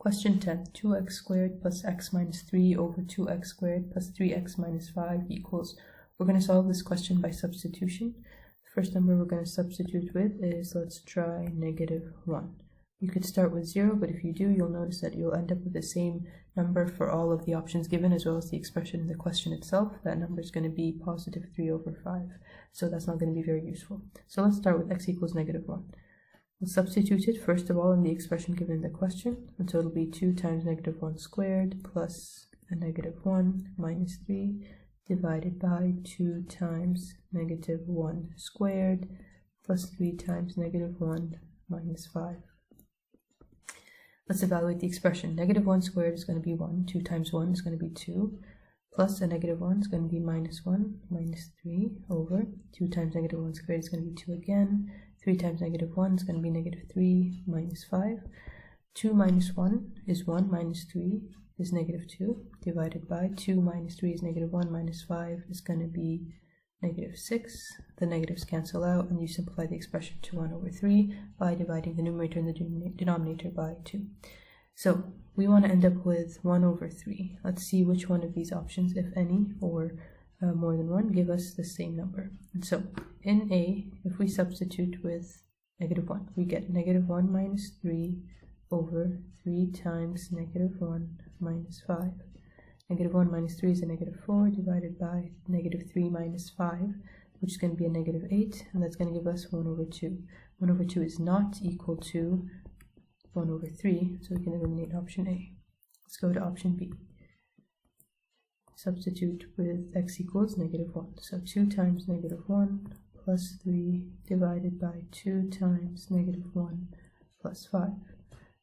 Question 10. 2x squared plus x minus 3 over 2x squared plus 3x minus 5 equals. We're going to solve this question by substitution. The first number we're going to substitute with is, let's try -1. You could start with 0, but if you do, you'll notice that you'll end up with the same number for all of the options given, as well as the expression in the question itself. That number is going to be positive 3 over 5. So that's not going to be very useful. So let's start with x equals -1. We'll substitute it first of all in the expression given in the question, and so it'll be 2 times -1 squared plus a -1 minus 3 divided by 2 times -1 squared plus 3 times -1 minus 5. Let's evaluate the expression. -1 squared is going to be 1, 2 times 1 is going to be 2, plus a -1 is going to be -1 minus 3 over 2 times -1 squared is going to be 2 again. 3 times -1 is going to be -3 minus 5. 2 minus 1 is 1 minus 3 is -2 divided by 2 minus 3 is -1 minus 5 is going to be -6. The negatives cancel out and you simplify the expression to 1 over 3 by dividing the numerator and the denominator by 2. So we want to end up with 1 over 3. Let's see which one of these options, if any, or more than one, give us the same number. And so in A, if we substitute with -1, we get -1 minus 3 over 3 times -1 minus 5. -1 minus 3 is a -4 divided by -3 minus 5, which is going to be a -8, and that's going to give us 1 over 2. 1 over 2 is not equal to 1 over 3, so we can eliminate option A. Let's go to option B. Substitute with x equals -1. So 2 times -1 plus 3 divided by 2 times -1 plus 5.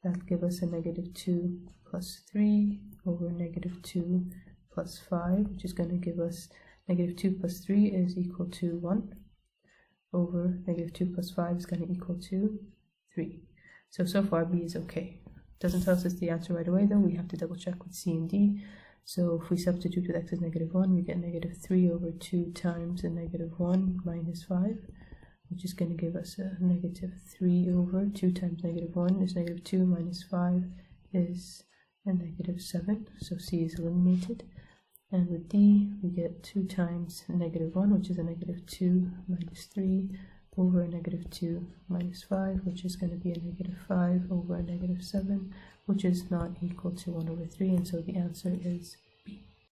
That'll give us a -2 plus 3 over -2 plus 5, which is going to give us -2 plus 3 is equal to 1 over -2 plus 5 is going to equal to 3. So far B is okay. Doesn't tell us it's the answer right away though. We have to double check with C and D. So if we substitute with x as -1, we get -3 over 2 times a -1 minus 5, which is going to give us a -3 over 2 times -1 is -2 minus 5 is a -7. So C is eliminated. And with D, we get 2 times -1, which is a -2 minus 3 over a -2 minus 5, which is going to be a -5 over a -7, which is not equal to 1 over 3, and so the answer is